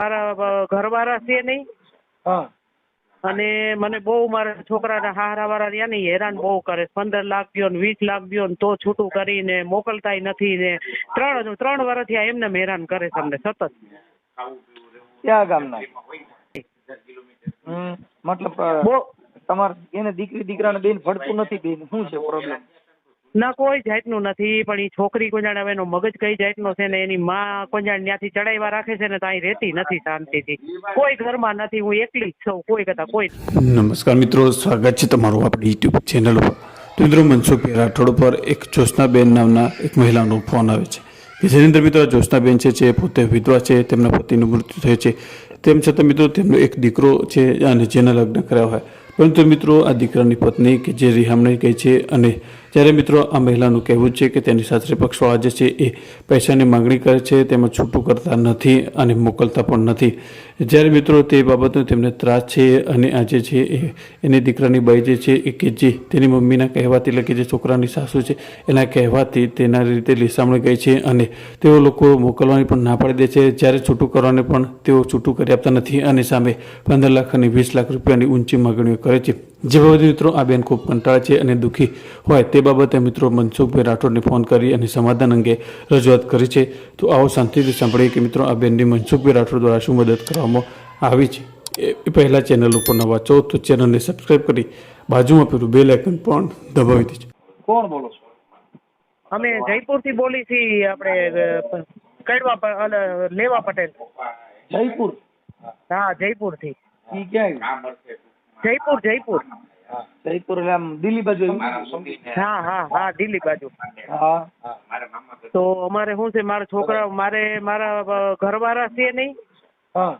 મારા ઘરવાળા છે નહીં. હા અને મને બહુ મારા છોકરાના હારાવાળા રહ્યા ને હેરાન બહુ કરે. 15 લાખ દ્યો ને 20 લાખ દ્યો ને તો છૂટું કરીને મોકલતાય નથી ને 3 વર્ષથી આ એમને હેરાન કરે છે અમને સતત. ક્યાં ગામના? મતલબ બહુ તમાર એને દીકરી દીકરાને બેન ભળતું નથી બેન, શું છે પ્રોબ્લેમ? ના કોઈ જાતનું નથી, પણ એ છોકરી કોઈ જાણે હવે એનો મગજ કઈ જાતનો છે ને એની માં કોઈ જાણે ત્યાંથી ચડાવ્યા રાખે છે ને તો અહીં રહેતી નથી શાંતિથી. કોઈ ઘરમાં નથી, હું એકલી જ છું, કોઈ કરતા કોઈ. નમસ્કાર મિત્રો, સ્વાગત છે તમારું આપણી યુટ્યુબ ચેનલ ઉપર. તો મિત્રો મનસુખભાઈ રાઠોડ પર એક જ્યોત્સનાબેન નામના એક મહિલાનો ફોન આવે છે કે જેની અંદર મિત્રો જ્યોત્સનાબેન છે પોતે વિધવા છે, તેમના પતિનું મૃત્યુ થયું છે. તેમ છતાં મિત્રો તેમનો એક દીકરો છે અને જેના લગ્ન કર્યા હોય, પરંતુ મિત્રો આ દીકરાની પત્ની કે જે રિહામણી ગઈ છે અને જ્યારે મિત્રો આ મહિલાનું કહેવું છે કે તેની સાસરી પક્ષવાળા જે છે એ પૈસાની માંગણી કરે છે, તેમાં છૂટું કરતા નથી અને મોકલતા પણ નથી. જ્યારે મિત્રો તે બાબતનો તેમને ત્રાસ છે અને આ જે છે એની દીકરાની બાઈ જે છે એ કે જે તેની મમ્મીના કહેવાથી એટલે કે જે છોકરાની સાસુ છે એના કહેવાથી તેના રીતે લીસામણી ગઈ છે અને તેઓ લોકો મોકલવાની પણ ના પાડી દે છે. જ્યારે છૂટું કરવાને પણ તેઓ છૂટું કરી આપતા નથી અને સામે 15 લાખ અને 20 લાખ રૂપિયાની ઊંચી માગણીઓ કરે છે. જે બાબતે મિત્રો આ બેન ખૂબ કંટાળે છે અને દુઃખી હોય તે બાબતે મિત્રો મનસુખભાઈ રાઠોડને ફોન કરી અને સમાધાન અંગે રજૂઆત કરી છે. તો આવો શાંતિથી સાંભળીએ કે મિત્રો આ બેનની મનસુખભાઈ રાઠોડ દ્વારા શું મદદ કરવામાં આવી છે. એ પહેલાં ચેનલ ઉપર નવા છો તો ચેનલને સબસ્ક્રાઈબ કરી બાજુમાં પેલું બેલ આઇકન પણ દબાવી દેજો. કોણ બોલો છો? અમે જયપુરથી બોલી છીએ, આપણે લેવા પટેલ. જયપુર? હા જયપુરથી. ઈ ક્યાં? જયપુર. જયપુર એટલે આમ દિલ્હી બાજુ આવ્યું? હા દિલ્હી બાજુ. હા તો અમારે શું છે, મારા છોકરા મારા ઘરવાળા છે નહીં. હા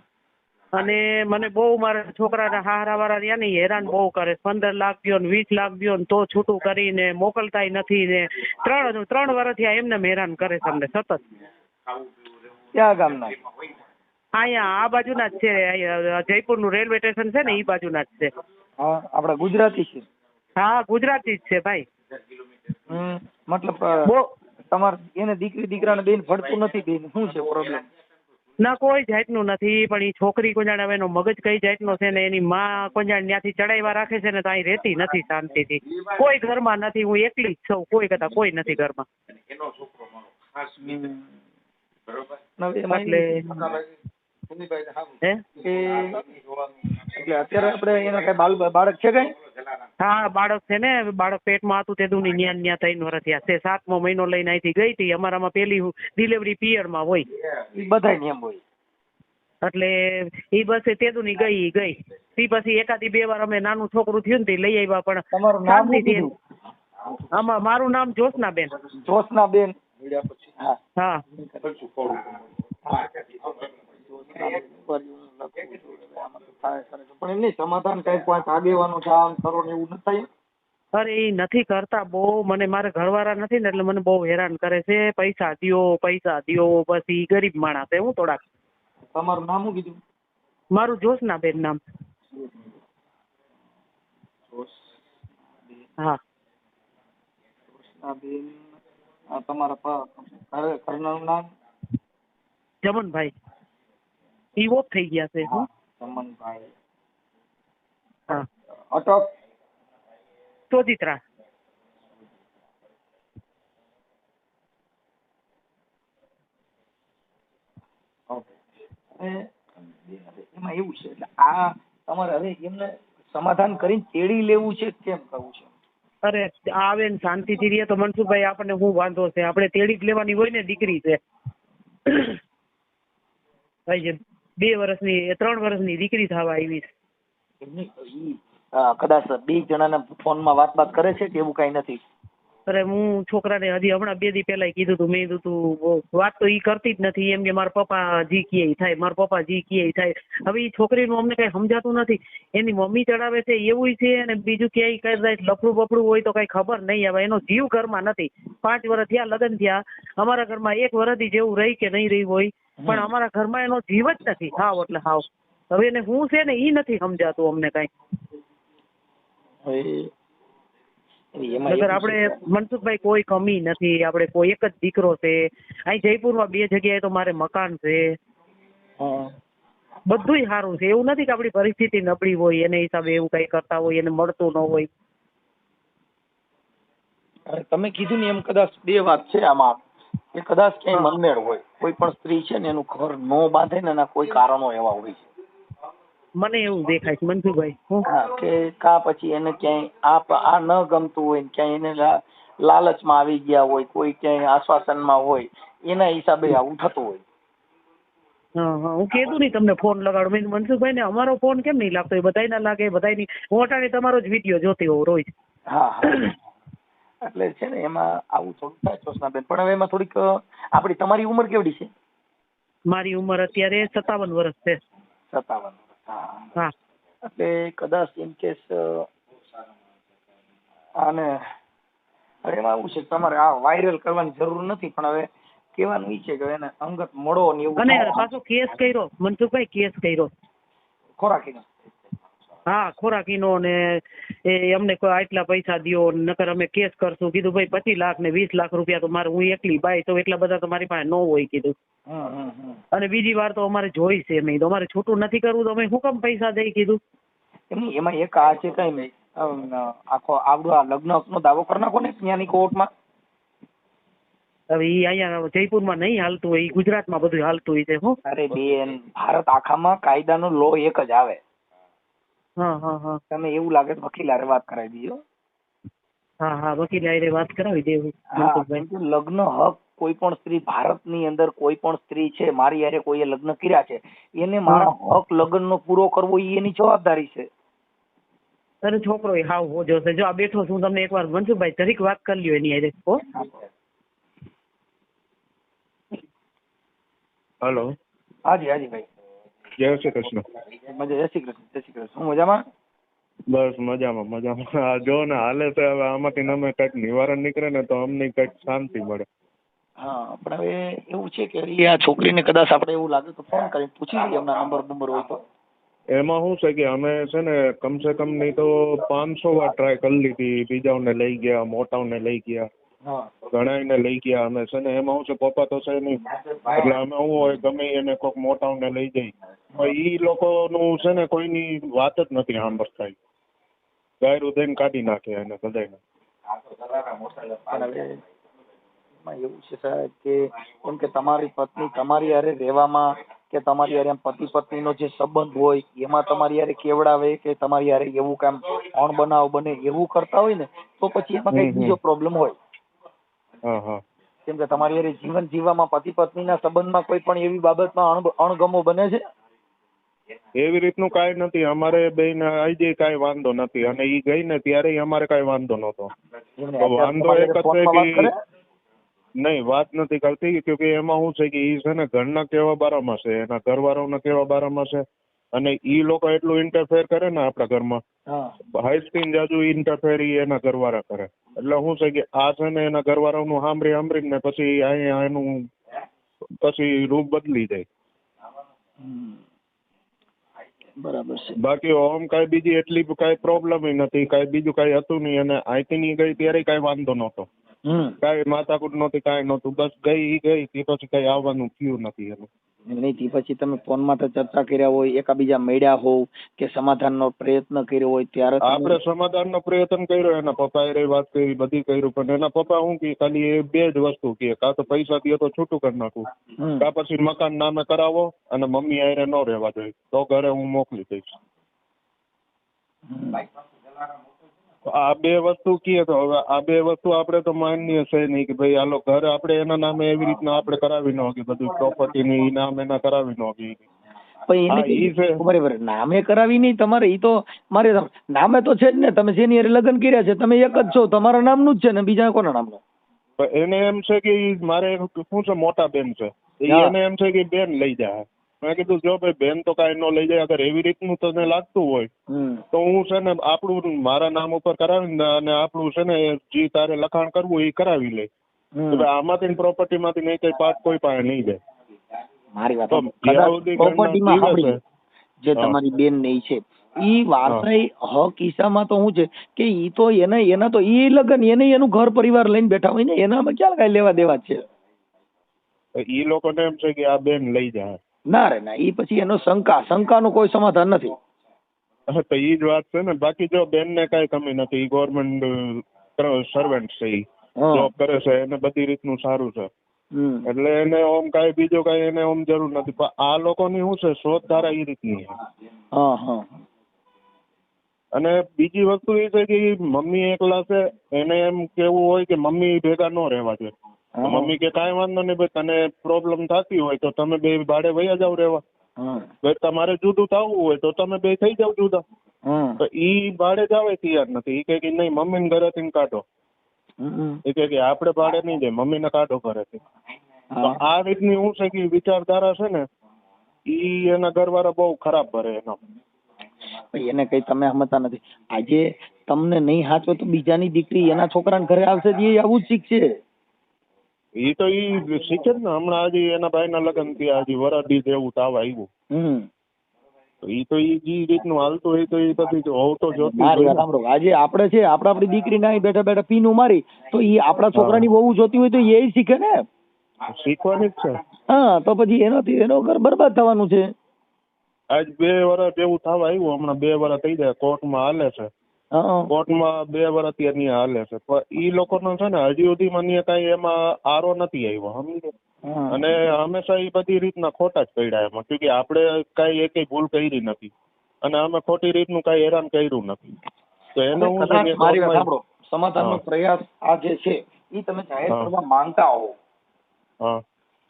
અને મને બહુ મારા છોકરાના હારાવાળા રહ્યા ને હેરાન બહુ કરે. 15 લાખ દ્યો ને 20 લાખ દ્યો ને તો છૂટું કરીને મોકલતાય નથી ને 3 વર્ષથી આ એમને હેરાન કરે છે અમને સતત. ક્યાં ગામના? અહીંયા આ બાજુના જ છે, જયપુરનું રેલવે સ્ટેશન છે ને એ બાજુના જ છે. હા આપડા ગુજરાતી છે? હા ગુજરાતી જ છે ભાઈ. મતલબ બહુ તમાર એને દીકરી દીકરાને બેન ભળતું નથી બેન, શું છે પ્રોબ્લેમ? ના કોઈ જાતનું નથી, પણ એ છોકરી કોઈ જાણે હવે એનો મગજ કઈ જાતનો છે ને એની માં કોઈ જાણે ત્યાંથી ચડાવ્યા રાખે છે ને તો અહીં રહેતી નથી શાંતિથી. કોઈ ઘરમાં નથી, હું એકલી જ છું, કોઈ કરતા કોઈ નથી ઘરમાં. એટલે અત્યારે આપણે એના કઈ બાળક છે કઈ? હા બાળક છે ને, બાળક પેટમાં હતું તેદું ની ન્યા 3 વર્ષ થયા છે. 7મો મહિનો લઈને અહીંથી ગઈ હતી. અમારામાં પેલી ડિલિવરી પિયરમાં હોય, બધા નિયમ હોય એટલે એ બસ તેદું ની ગઈ. તે પછી 1-2 વાર અમે નાનું છોકરું થયું ને લઈ આવ્યા, પણ તમારું નામ શાંતિથી. આમાં મારું નામ જ્યોત્સનાબેન. જ્યોત્સનાબેન? હા પણ એમની સમાધાન કઈ કોઈ આગેવાનો છે આમ કરો ને એવું નથી થાય? અરે એ નથી કરતા. બહુ મને મારા ઘરવાળા નથી ને એટલે મને બહુ હેરાન કરે છે. પૈસા દ્યો બસ. એ ગરીબ માણસ છે. હું થોડાક. તમારું નામ શું કીધું? મારું જ્યોત્સનાબેન નામ. હા બેન. તમારા ઘરનાનું નામ? જમનભાઈ. ઈ ઓફ થઈ ગયા છે. જમનભાઈ. હા અટક? ચોજીત્રા. એમાં એવું છે એટલે આ તમારે હવે એમને સમાધાન કરીને તેડી લેવું છે કેમ કરવું છે? અરે આવે ને શાંતિથી રહીએ તો મનસુખભાઈ આપણને શું વાંધો છે? આપણે તેડી જ લેવાની હોય ને. દીકરી છે ભાઈ, જે 2 વર્ષની 3 વર્ષની દીકરી થવા આવી છે. કદાચ 2 જણાના ફોનમાં વાત કરે છે કે એવું કઈ નથી? અરે હું છોકરાને હજી હમણાં 2 દી પહેલા કીધું તું. મેં કીધું વાત તો ઈ કરતી જ નથી. એમ કે મારા પપ્પા જી કહે થાય, મારા પપ્પા જી કહે થાય. હવે એ છોકરીનું અમને કઈ સમજાતું નથી. એની મમ્મી ચડાવે છે એવું છે અને બીજું ક્યાંય કઈ લફડું બફડું હોય તો કઈ ખબર નહીં આવે. એનો જીવ ઘરમાં નથી. 5 વર્ષ થયા લગ્ન થયા. અમારા ઘરમાં 1 વર્ષથી જેવું રહી કે નહીં રહી હોય, પણ અમારા ઘરમાં એનો જીવ જ નથી. હાવ એટલે હાવ. હવે એને હું છે ને ઈ નથી સમજાતું અમને કઈ. આપણે મનસુખભાઈ કોઈ કમી નથી. આપણે કોઈ એક જ દીકરો છે. અહીં જયપુરમાં 2 જગ્યાએ તો મારે મકાન છે. બધુંય સારું છે, એવું નથી કે આપણી પરિસ્થિતિ નબળી હોય એને હિસાબે એવું કઈ કરતા હોય એને મળતું ન હોય. અને તમે કીધું ને એમ કદાચ બે વાત છે આમાં કે કદાચ ક્યાંય મનમેળ હોય, કોઈ પણ સ્ત્રી છે ને એનું ઘર નો બાંધે ને એના કોઈ કારણો એવા હોય છે. મને એવું દેખાય છે મનસુખભાઈ. હા, કે કા પછી એને ક્યાંય આ ન ગમતું હોય, ક્યાંય એને લાલચમાં આવી ગયા હોય, કોઈ ક્યાંય આશ્વાસનમાં હોય, એના હિસાબે આવું થતું હોય. હા હા, હું કીધું નહીં તમને ફોન લગાડો. મેં મનસુખભાઈ ને અમારો ફોન કેમ નહીં લાગતો, એ બધાય ના લાગે, બધાયની હું અટાણે તમારો જ વિડીયો જોતી હોઉં રોજ. હા હા, એટલે છે ને એમાં આવું થોડું થાય ચોસનાબેન. પણ હવે એમાં થોડીક આપડી તમારી ઉંમર કેવડી છે? મારી ઉંમર અત્યારે 57 વર્ષ છે. 57. હા હા. એટલે કદાચ ઇન કેસ અને હવે એમાં એવું છે કે તમારે આ વાયરલ કરવાની જરૂર નથી, પણ હવે કહેવાનું ઈ છે કે એને અંગત મળો ને એવું. અને પાછો કેસ કર્યો મનસુખભાઈ, કેસ કર્યો ખોરાકીનો. હા, ખોરાકીનો ને અમને કોઈ આટલા પૈસા દ્યો, નકર અમે કેસ કરશું. કીધું ભાઈ 25 લાખ ને 20 લાખ રૂપિયા તો મારે, હું એકલી બાઈ તો એટલા બધા તો મારી પાસે ન હોય કીધું. અને બીજી વાર તો અમારે જોઈ છે નહીં, તો અમારે છૂટું નથી કરવું તો અમે શું કામ પૈસા દઈ કીધું. એમાં એક આ છે કઈ આખો આવડો આ લગ્નનો દાવો કરી નાખો ને ત્યાંની કોર્ટમાં. હવે ઈ અહીંયા જયપુરમાં નહીં હાલતું હોય, ઈ ગુજરાતમાં બધું હાલતું હોય છે. હું અરે બેન, ભારત આખામાં કાયદાનો લો એક જ આવે. હા હા હા, તમે એવું લાગે તો વકીલ હારે વાત કરાવી દીજો. હા હા, વકીલ હારે વાત કરાવી દેવું. લગ્ન હક કોઈ પણ સ્ત્રી ભારતની અંદર કોઈ પણ સ્ત્રી છે, મારી હારે કોઈએ લગ્ન કર્યા છે, એને મારા હક લગ્નનો પૂરો કરવો એ એની જવાબદારી છે. અરે છોકરો એ હાવ હોજો છે. જો આ બેઠો છું, તમને એકવાર મનસુખભાઈ જરીક વાત કરી લ્યો એની હારે. હેલો. હાજી હાજી ભાઈ. જય શ્રી કૃષ્ણ. જય શ્રી કૃષ્ણ. જય શ્રી કૃષ્ણ. હું મજામાં? બસ મજામાં મજામાં. આ જો ને હાલે છે, હવે આમાંથી અમે કંઈક નિવારણ નીકળે ને તો અમને કંઈક શાંતિ મળે. હા, પણ હવે એવું છે કે આ છોકરીને કદાચ આપણે એવું લાગે તો ફોન કરીને પૂછી લઈએ એમના નંબર હોય તો. એમાં શું છે કે અમે છે ને કમસે કમ નહીં તો 500 વાર ટ્રાય કરી લીધી. બીજાઓને લઈ ગયા, મોટાઓને લઈ ગયા, ઘણાને લઈ ગયા. અમે છે ને એમાં શું છે, પપ્પા તો છે નહીં, એટલે અમે શું હોય ગમે એને કોઈક મોટાઓને લઈ જઈ. ઈ લોકોનું છે ને કોઈની વાત જ નથી સાંભળતા. ગાયરું દઈને કાઢી નાખે એને બધાને. એવું છે સાહેબ કે એમ કે તમારી પત્ની તમારી હારે રહેવામાં કે તમારી હારે પતિ પત્નીનો જે સંબંધ હોય એમાં તમારી હારે કેવડાવે કે તમારી હારે એવું કામ અણબનાવ બને એવું કરતા હોય ને તો પછી એમાં કઈક બીજો પ્રોબ્લેમ હોય. કેમ કે તમારી હારે જીવન જીવવામાં પતિ પત્નીના સંબંધમાં કોઈ પણ એવી બાબતમાં અણગમો બને છે? એવી રીતનું કાંઈ નથી. અમારે બેન આવી જાય કાંઈ વાંધો નથી, અને ઈ ગઈ ને ત્યારે અમારે કાંઈ વાંધો નતો. વાંધો એક જ છે કે નહીં, વાત નથી કરતી. કે એમાં શું છે કે ઈ છે ને ઘરના કેવા બારામાં છે, એના ઘરવાળાઓના કેવા બારામાં છે, અને ઈ લોકો એટલું ઇન્ટરફેર કરે ને આપણા ઘરમાં, હાઈ સ્ક્રીન જાજુ ઇન્ટરફેર ઈ એના ઘરવાળા કરે. એટલે શું છે કે આ છે ને એના ઘરવાળાનું સાંભળીને પછી અહીંયા એનું પછી રૂપ બદલી જાય. બરાબર છે. બાકી ઓમ કાંઈ બીજી એટલી કાંઈ પ્રોબ્લેમ નથી, કાંઈ બીજું કાંઈ હતું નહીં. અને અહીંથી ની ગઈ ત્યારે કાંઈ વાંધો નતો, કાંઈ માથાકૂટ નહોતી, કાંઈ નહોતું. બસ ગઈ તે પછી કાંઈ આવવાનું થયું નથી એનું. નહીં તે પછી તમે ફોનમાં તો ચર્ચા કર્યા હોય, એકાબીજા મળ્યા હોવ કે સમાધાનનો પ્રયત્ન કર્યો હોય ત્યારે આપણે સમાધાનનો પ્રયત્ન કર્યો. એના પપ્પાએ વાત કરી, બધી કર્યું, પણ એના પપ્પા શું કે ખાલી એ બે જ વસ્તુ કે કાં તો પૈસા દે તો છૂટું કરી નાખું, કાં પછી મકાન નામે કરાવો અને મમ્મી હારે ન રહેવા જોઈએ તો ઘરે હું મોકલી દઈશ. આ બે વસ્તુ કીએ તો હવે આ બે વસ્તુ આપણે તો માન્ય છે નહીં કે ભાઈ હાલો ઘરે આપણે એના નામે એવી રીતના આપણે કરાવી ન હોકી, બધું પ્રોપર્ટીની નામ એના કરાવી ન હોકી. બરાબર, નામે કરાવી નહીં તમારે, ઈ તો મારે નામે તો છે જ ને. તમે જેની હારે લગ્ન કર્યા છે તમે એક જ છો, તમારા નામનું જ છે ને બીજા કોના નામનું? એને એમ છે કે મારે શું છે મોટા બેન છે, એને એમ છે કે બેન લઈ જાય. મેં કીધું જો ભાઈ બેન તો કાંઈ ન લઈ જાય. અગર એવી રીતનું તને લાગતું હોય તો હું છે ને આપણું મારા નામ ઉપર કરાવી અને આપણું છે ને જે તારે લખાણ કરવું એ કરાવી લે. આમાંથી પ્રોપર્ટીમાંથી નહીં કઈ પાર્ટ કોઈ પાસે નહીં જાય. મારી વાત પ્રોપર્ટીમાં જે તમારી બેન ને છે ઈ વારસાઈ હક કિસ્સામાં તો શું છે કે ઈ તો એના તો ઈ લગન એને એનું ઘર પરિવાર લઈને બેઠા હોય ને, એનામાં ક્યાં કઈ લેવા દેવા છે? ઈ લોકોને એમ છે કે આ બેન લઈ જાય. ના રે ના, ઈ પછી એનો શંકાનું કોઈ સમાધાન નથી. હા તો ઈ જ વાત છે ને. બાકી જો બેન ને કઈ કમી નથી, ગવર્મેન્ટ સર્વન્ટ છે, ઈ હા. જોબ કરે છે, એને બધી રીતનું સારું છે, એટલે એને ઓમ કઈ બીજો કઈ એને ઓમ જરૂર નથી. પણ આ લોકોની શું છે, શોધ ધારા ઈ રીતની છે. હા હા. અને બીજી વસ્તુ એ છે કે ઈ મમ્મી એકલા છે, એને એમ કેવું હોય કે મમ્મી ભેગા ન રહેવા જોઈએ. તો મમ્મી કે કાંઈ વાંધો નહીં ભાઈ, તને પ્રોબ્લેમ થતી હોય તો તમે બે ભાડે વયા જાવ રહેવા. ભાઈ તમારે જુદું થવું હોય તો તમે બે થઈ જાવ જુદા. તો ઈ ભાડે જ આવે તૈયાર નથી. ઈ કહે કે નહીં, મમ્મીને ઘરેથી કાઢો. એ કહે કે આપણે ભાડે નહીં જાય, મમ્મીને કાઢો ઘરેથી. તો આ રીતની શું છે કે વિચારધારા છે ને, ઈ એના ઘરવાળા બહુ ખરાબ ભરે એનો. એને કઈ તમે સમજતા નથી. આજે તમને નહીં હાચો તો બીજાની દીકરી એના છોકરાને ઘરે આવશે એ આવું જ શીખશે. ઈ તો ઈ શીખે જ ને. હમણાં હજી એના ભાઈના લગ્ન થયા, હજી વરદી જેવું તાવ આવ્યું. તો ઈ તો ઈ જે રીતનું હાલતું હોય તો ઈ બધી હોવ તો જોતી મારી વાત સાંભળો. આજે આપણે છે, આપણી દીકરીને અહીં બેઠા બેઠા પીનું મારી તો ઈ આપણા છોકરાની બહુ જોતી હોય તો એ શીખે ને. શીખવાની જ છે. હા, તો પછી એનો ઘર બરબાદ થવાનું છે. આજ 2 વર્ષ જેવું થવા આવ્યું. હમણાં 2 વર્ષ થઈ જાય, કોર્ટમાં હાલે છે. કોર્ટમાં 2 વર્ષ ત્યાં હાલે છે. પણ ઈ લોકોનો છે ને હજી સુધીમાં કઈ એમાં આરો નથી આવ્યો, સમજી. અને હંમેશા ઈ બધી રીતના ખોટા જ પડ્યા એમાં, કે આપણે કઈ એકેય ભૂલ કરી નથી અને અમે ખોટી રીતનું કઈ હેરાન કર્યું નથી. તો એનો હું છે મારી વાત સાંભળો, સમાધાનનો પ્રયાસ આ જે છે ઈ તમે જાહેર કરવા માંગતા હો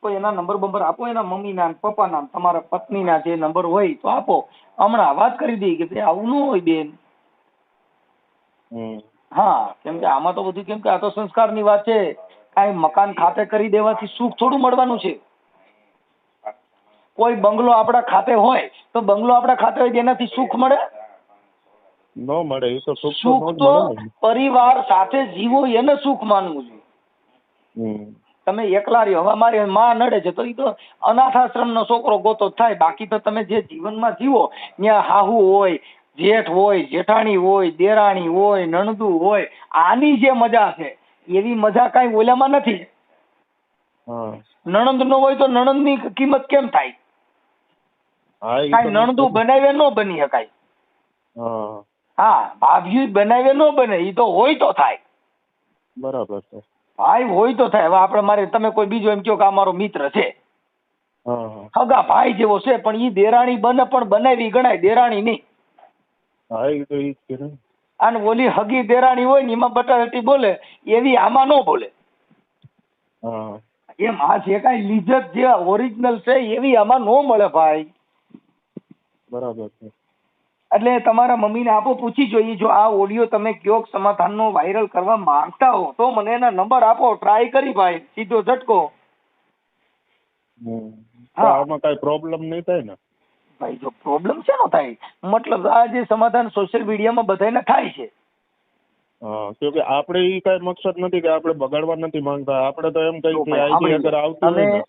તો એના નંબર આપો, એના મમ્મીના પપ્પાના, તમારા પત્નીના જે નંબર હોય તો આપો. હમણાં વાત કરી દઈએ કે ભાઈ આવું ન હોય બેન. હા, કેમ કે આમાં તો બધું, કેમ કે આ તો સંસ્કારની વાત છે. કાંઈ મકાન ખાતે કરી દેવાથી સુખ થોડું મળવાનું છે. કોઈ બંગલો આપણા ખાતે હોય તો બંગલો આપણા ખાતે હોય તેનાથી સુખ મળે? ન મળે. એ તો સુખ તો પરિવાર સાથે જીવો એને સુખ માનવું જોઈએ. તમે એકલા રહ્યો, હવે મારી માં નડે છે તો એ તો અનાથ આશ્રમનો છોકરો ગોતો થાય. બાકી તો તમે જે જીવનમાં જીવો ત્યાં હાહુ હોય, જેઠ હોય, જેઠાણી હોય, દેરાણી હોય, નણદુ હોય, આની જે મજા છે એવી મજા કાંઈ ઓલામાં નથી. નણંદ નો હોય તો નણંદ ની કિંમત કેમ થાય? કાંઈ નણંદુ બનાવે ન બની શકાય. હા, ભાભી બનાવે ન બને, એ તો હોય તો થાય. બરાબર છે. ભાઈ હોય તો થાય. હવે આપણે મારે તમે કોઈ બીજો એમ કહો કે આ મારો મિત્ર છે, હગા ભાઈ જેવો છે, પણ ઈ દેરાણી બને પણ બનાવી ગણાય, દેરાણી નહીં. અને ઓલી હગી દેરાણી હોય ને એમાં બટાટી બોલે એવી આમાં ન બોલે. એમ આ જે કાંઈ લીજત જે ઓરિજિનલ છે એવી આમાં ન મળે ભાઈ. બરાબર છે. એટલે તમારા મમ્મીને આપો, પૂછી જોઈએ. જો આ ઓડિયો તમે કયો સમાધાનનો વાયરલ કરવા માંગતા હો તો મને એના નંબર આપો, ટ્રાય કરી ભાઈ, સીધો ઝટકો. આમાં કઈ પ્રોબ્લેમ નહીં થાય ને ભાઈ? જો પ્રોબ્લેમ છે ન થાય, મતલબ આ જે સમાધાન સોશિયલ મીડિયામાં બધાને થાય છે. કે આપણે ઈ કઈ મકસદ નથી કે આપણે બગાડવા નથી માંગતા. આપણે તો એમ કઈ કે આઈડી અગર આવતી હોય ને,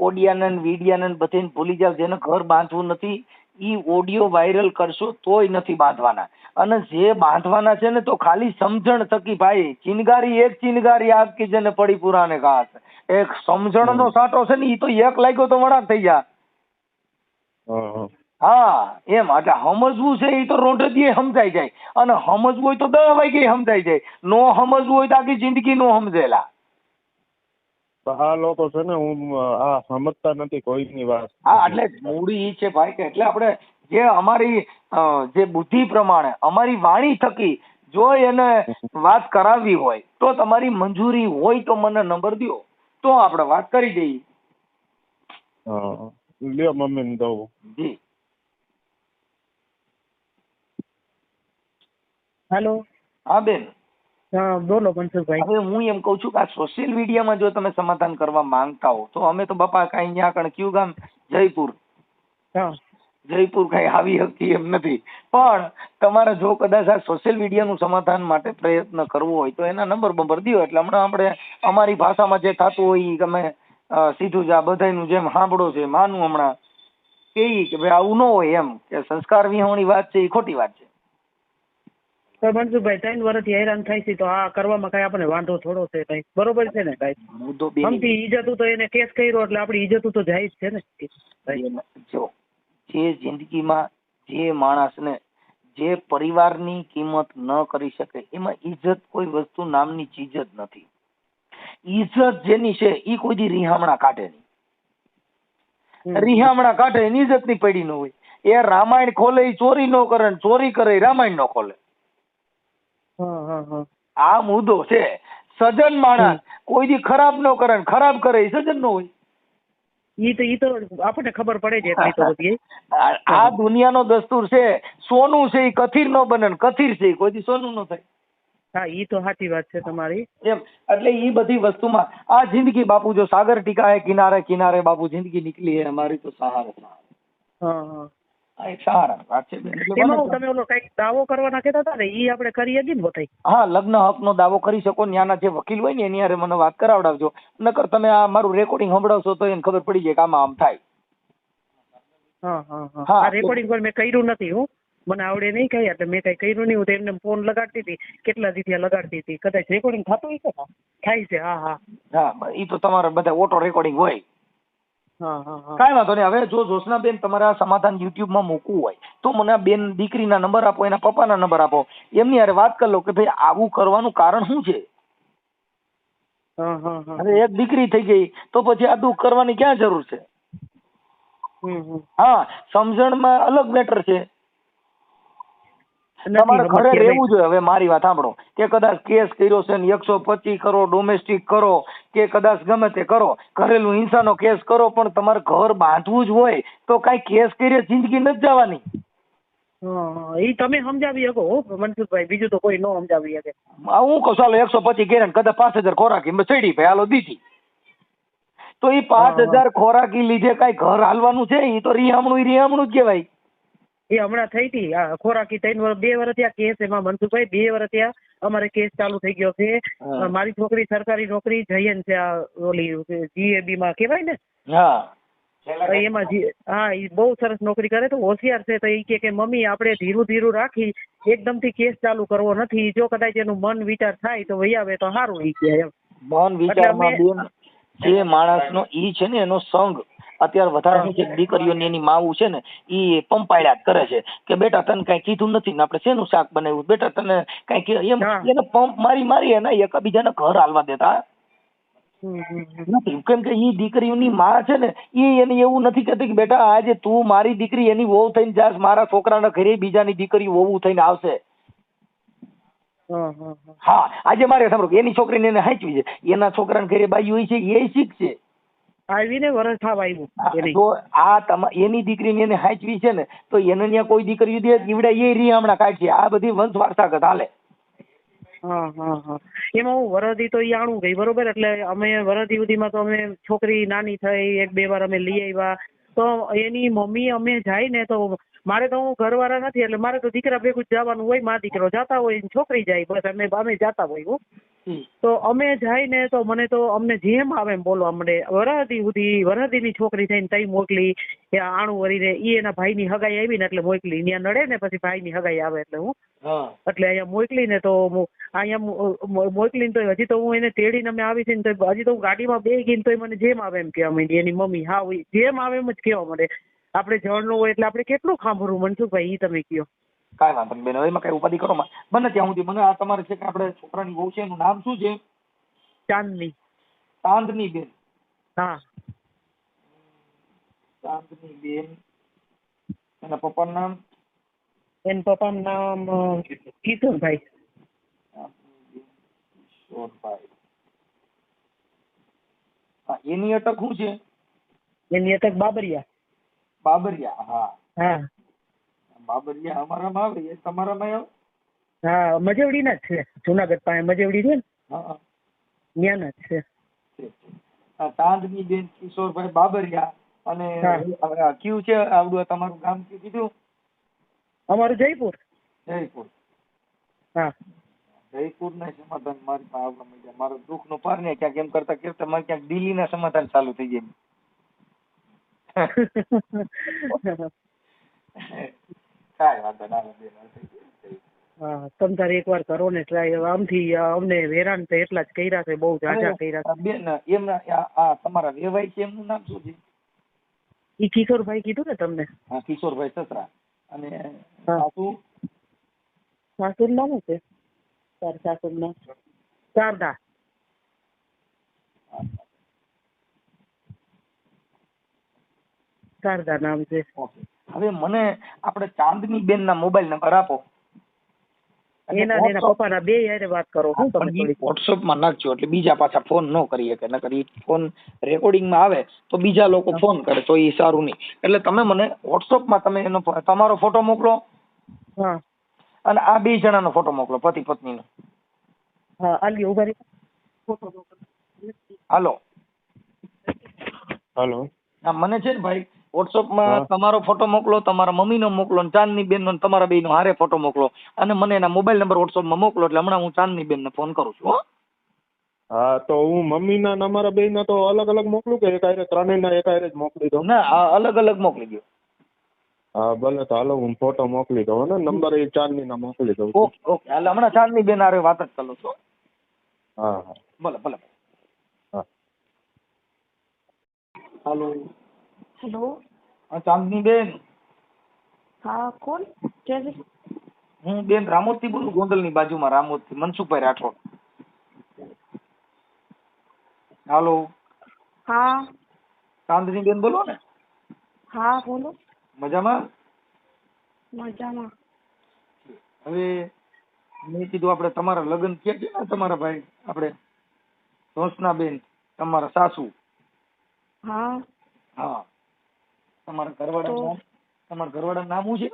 ઓડિયાનન વિડિયાનન બધાને ભૂલી જાવ. જેને ઘર બાંધવું નથી ઈ ઓડિયો વાયરલ કરશો તોય નથી બાંધવાના. અને જે બાંધવાના છે ને તો ખાલી સમજણ થકી ભાઈ. ચિનગારી એક ચિનગારી આગ કી જેને પડી પુરાને ઘાસ. એક સમજણનો સાટો છે ને ઈ તો એક લાગ્યો તો વળાક થઈ જા. હા, એમ. એટલે સમજવું છે એ તો રોંઢદીએ સમજાઈ જાય, અને સમજવું હોય તો 10 વાગે સમજાઈ જાય. નો સમજવું હોય તો આખી જિંદગી નો સમજેલા. આ લોકો છે ને, હું આ સમજતા નથી કોઈની વાત. હા, એટલે મૂડી ઈ છે ભાઈ કે એટલે આપણે જે અમારી જે બુદ્ધિ પ્રમાણે અમારી વાણી થકી જો એને વાત કરાવવી હોય તો તમારી મંજૂરી હોય તો મને નંબર દો, તો આપણે વાત કરી દઈએ. લ્યો મમ્મીને દઉં. જી. હેલો. હા બેન. હા બોલો મનસુખભાઈ. હવે હું એમ કઉ છું કે આ સોશિયલ મીડિયામાં જો તમે સમાધાન કરવા માંગતા હો તો અમે તો બાપા કઈ અહીંયા કણ કયું ગામ જયપુર. જયપુર કઈ આવી શકતી એમ નથી. પણ તમારે જો કદાચ આ સોશિયલ મીડિયાનું સમાધાન માટે પ્રયત્ન કરવો હોય તો એના નંબર દો. એટલે હમણાં આપણે અમારી ભાષામાં જે થતું હોય એ તમે સીધું જ આ બધાનું જેમ સાંભળો છે માનું હમણાં કે ભાઈ આવું ન હોય એમ, કે સંસ્કાર વિહોણી વાત છે એ ખોટી વાત છે. તો મનસુખભાઈ 3 વર્ષથી હેરાન થાય છે તો આ કરવામાં કઈ આપણે વાંધો થોડો છે કઈ, બરોબર છે ને કઈ? મુદ્દો બે આમથી ઈજ્જત તો એને કેસ કર્યો એટલે આપણી ઈજ્જત તો જાય જ છે ને. જો જે જિંદગીમાં જે માણસને જે પરિવારની કિંમત ન કરી શકે એમાં ઈજ્જત કોઈ વસ્તુ નામની ચીજ જ નથી. ઈજ્જત જેની છે ઈ કોઈ દી રીહામણા કાઢે નહીં. રીહામણા કાઢે એની ઈજ્જત ની પડી ન હોય. એ રામાયણ ખોલે ઈ ચોરી ન કરે, ચોરી કરે રામાયણ ન ખોલે. આ મુદ્દો છે. સજ્જન માણસ કોઈ દી ખરાબ ન કરે, ખરાબ કરે એ સજ્જન ન હોય. ઈ તો આપણને ખબર પડે છે એટલી તો બધી. આ દુનિયાનો દસ્તુર છે. સોનું છે એ કથીર નો બને, કથીર છે એ કોઈ દી સોનું ન થાય. હા, ઈ તો સાચી વાત છે તમારી. એમ એટલે ઈ બધી વસ્તુમાં આ જિંદગી બાપુ જો સાગર ટીકા હે કિનારે કિનારે બાપુ જિંદગી નીકળી હે અમારી તો સહારે સહારે. હા, આ એક સહારા વાત છે. એમાં તમે ઓલો કઈક દાવો કરવાના કહેતા હતા ને, ઈ આપણે કરી હતી ને બધાય. હા, લગ્ન હક નો દાવો કરી શકો. ત્યાંના જે વકીલ હોય ને એની હારે મને વાત કરાવડાવજો. નકર તમે આ મારું રેકોર્ડિંગ સંભળાવશો તો એને ખબર પડી જાય કે આમાં આમ થાય. હા, રેકોર્ડિંગ પર મેં કર્યું નથી હું, મને આવડે નહીં કઈ, એટલે મેં કઈ કર્યું નહીં. હું તો એમને ફોન લગાડતી હતી, કેટલા દીથી લગાડતી હતી. કદાચ રેકોર્ડિંગ થતું હોય છે. થાય છે. હા, ઈ તો તમારે બધા ઓટો રેકોર્ડિંગ હોય. હા. કાંઈ વાંધો નહીં. હવે જો જોશનાબેન તમારે આ સમાધાન યુટ્યુબ માં મૂકવું હોય તો મને આ બેન દીકરીના નંબર આપો, એના પપ્પાના નંબર આપો, એમની હારે વાત કરી લો કે ભાઈ આવું કરવાનું કારણ શું છે. હવે એક દીકરી થઈ ગઈ તો પછી આ દુઃખ કરવાની ક્યાં જરૂર છે? હા, સમજણમાં અલગ મેટર છે. તમારે ઘરે રહેવું જોઈએ. હવે મારી વાત સાંભળો કે કદાચ કેસ કર્યો છે ને 125 કરો, ડોમેસ્ટિક કરો કે કદાચ ગમે તે કરો, ઘરેલું હિંસાનો કેસ કરો, પણ તમારે ઘર બાંધવું જ હોય તો કઈ કેસ કરીએ જિંદગી નથી જવાની. ઈ તમે સમજાવી શકો મનસુખભાઈ, બીજું તો કોઈ ન સમજાવી શકે. હું કહું ચાલો 125 કર્યા ને કદાચ 5000 ખોરાકી ચડી ભાઈ હાલો દીધી, તો એ 5000 ખોરાકી લીધે કઈ ઘર હાલવાનું છે? એ તો રીહામણું જ કહેવાય. એ હમણાં થઈ હતી ખોરાકી 3 વર્ષ 2 વર્ષ થયા કેસ. એમાં મનસુખભાઈ 2 વર્ષ થયા અમારે કેસ ચાલુ થઈ ગયો છે. મારી છોકરી સરકારી નોકરી જયન છે, આ ઓલી GAB માં કહેવાય ને, એમાં એ બહુ સરસ નોકરી કરે તો હોશિયાર છે. તો એ કે મમ્મી આપણે ધીરું રાખી, એકદમ થી કેસ ચાલુ કરવો નથી. જો કદાચ એનું મન વિચાર થાય તો વહી આવે તો સારું. એ કે એમ મન વિચારમાં બેન જે માણસનો ઈ છે ને એનો સંગ અત્યારે વધારાની જે દીકરીઓની એની માવું છે ને ઈ પંપાળ્યા જ કરે છે કે બેટા તને કઈ કીધું નથી ને આપણે શેનું શાક બનાવ્યું, બેટા તને કઈ એમ એને પંપ મારી એના એકબીજાને ઘર હાલવા દેતા નથી. કેમ કે ઈ દીકરીઓની માં છે ને ઈ એને એવું નથી કહેતી કે બેટા આજે તું મારી દીકરી એની વહુ થઈને જાસ, મારા છોકરાના ઘરે બીજાની દીકરી વહુ થઈને આવશે. હા, આજે મારે સાંભળો એની છોકરીને એને હાંચવી છે, એના છોકરાને ઘરે બાઈ હોય છે એ શીખશે. આવીને વરસ થવા આવ્યું તો આ એની દીકરીને એને હાંચવી છે ને તો એને ત્યાં કોઈ દીકરી દે ઈવડે એ રીહામણા કાઢશે. આ બધી વંશ વારસાગત હાલે. એમાં હું વરદી તો આણું ગઈ બરોબર. એટલે અમે વરદી સુધીમાં તો અમે છોકરી નાની થઈ 1-2 વાર અમે લઈ આવ્યા. તો એની મમ્મી અમે જાય ને તો મારે તો હું ઘરવાળા નથી એટલે મારે તો દીકરા ભેગું જ જવાનું હોય. મારો દીકરો જતા હોય, છોકરી જાય, બસ અમે જતા હોય. તો અમે જાય ને તો મને તો અમને જેમ આવે એમ બોલવા મળે. વરદીની છોકરી થઈને તઈ મોકલી, આણું વરીને ઈ એના ભાઈની હગાઈ આવી ને એટલે મોકલી. ત્યાં નડે ને પછી ભાઈની હગાઈ આવે એટલે એટલે અહીંયા મોકલીને તો અહીંયા મોકલીને તો હજી તો હું એને તેડીને અમે આવી છે ને તો હજી તો હું ગાડીમાં બેસી ગઈ ને તો મને જેમ આવે એમ કહેવા માંડી. એની મમ્મી હા જેમ આવે એમ જ કહેવા મળે. આપણે જળનું હોય એટલે આપણે કેટલું સાંભળવું મનસુખભાઈ, ઈ તમે કયો. કાંઈ વાંધો નહીં બેન, એમાં કઈ ઉપાધિ કરો બને ત્યાં સુધી. મને આ તમારે છે કે આપણે છોકરાની વહુ છે એનું નામ શું છે? ચાંદની બેન. હા, ચાંદની બેન. એના પપ્પાનું નામ? એના પપ્પાનું નામ કિશોરભાઈ. એની અટક શું છે? એની અટક બાબરિયા. હા બાબરિયા અમારામાં આવે, એ તમારામાં આવે? હા, મજવડીના જ છે. જુનાગઢ પાસે મજવડી છે ને, ત્યાંના જ છે. ચાંદની બેન કિશોરભાઈ બાબરિયા. અને કયું છે આવડું તમારું ગામ કીધું? અમારું જયપુર. હા, જયપુર ના સમાધાન મારી પાસે આવવા માંડ્યા. મારો દુઃખ નો પાર ને ક્યાંક એમ કરતા કરતા મારે ક્યાંક દિલ્હી ના સમાધાન ચાલુ થઈ જાય. કાંઈ વાંધો ના. હા તમ તારે એકવાર કરો ને ટ્રાય. આમથી અમને હેરાન તો એટલા જ કર્યા છે, બહુ ઝાઝા કર્યા છે. બેન એમના આ તમારા વેવાય છે એમનું નામ શું છે? ઈ કિશોરભાઈ કીધું ને તમને. હા કિશોરભાઈ સસરા. અને હા. સાસુ સાસુનું નામ શું છે? તાર સાસુનું નામ શારદા. શારદા નામ છે. ઓકે. હવે મને આપણે ચાંદની બેન ના મોબાઈલ નંબર આપો. એના ને એના પપ્પાના બે હારે વાત કરો. હું તમે થોડી વોટ્સઅપ માં નાખજો એટલે બીજા પાછા ફોન ન કરી શકે, નકર ઈ ફોન રેકોર્ડિંગ માં આવે તો બીજા લોકો ફોન કરે તો ઈ સારું નહીં. એટલે તમે મને વોટ્સઅપ માં તમે એનો તમારો ફોટો મોકલો હા અને આ બે જણાનો ફોટો મોકલો, પતિ પત્નીનો. હા આલી ઉભા રહી. ફોટો મોકલો. હાલો હાલો. હા મને છે ને ભાઈ વોટ્સઅપ માં હા. તમારો ફોટો મોકલો, તમારા મમ્મીનો મોકલો અને ચાંદની બેન નો તમારા બેયનો હારે ફોટો મોકલો અને મને એના મોબાઈલ નંબર વોટ્સઅપ માં મોકલો એટલે હમણાં હું ચાંદની બેન ને ફોન કરું છું. હો હા તો હું મમ્મીના ને અમારા બેયના તો અલગ અલગ મોકલું કે એક હારે ત્રણેયના એક હારે જ મોકલી દઉં? ના આ અલગ અલગ મોકલી દો. હા ભલે તો હાલો હું ફોટો મોકલી દઉં ને નંબર એ ચાંદનીના મોકલી દઉં છું. ઓકે ઓકે હાલ હમણાં ચાંદની બેન હારે વાત જ કરું છું. હા હા ભલે ભલે. હા. હાલો. હેલો. હા ચાંદની બેન. હા કોણ? હું બેન રામોદથી બોલું, ગોંડલની બાજુમાં રામોદથી, મનસુખભાઈ રાઠોડ. હાલો. હા. ચાંદની બેન બોલો ને? હા બોલો. મજામાં? મજામાં. હવે મેં કીધું આપણે તમારા લગ્ન થયા છે ને તમારા ભાઈ આપણે જોશનાબેન તમારા સાસુ. હા. હા તમારા ઘરવાળાનું નામ, તમારા ઘરવાળાનું નામ શું છે?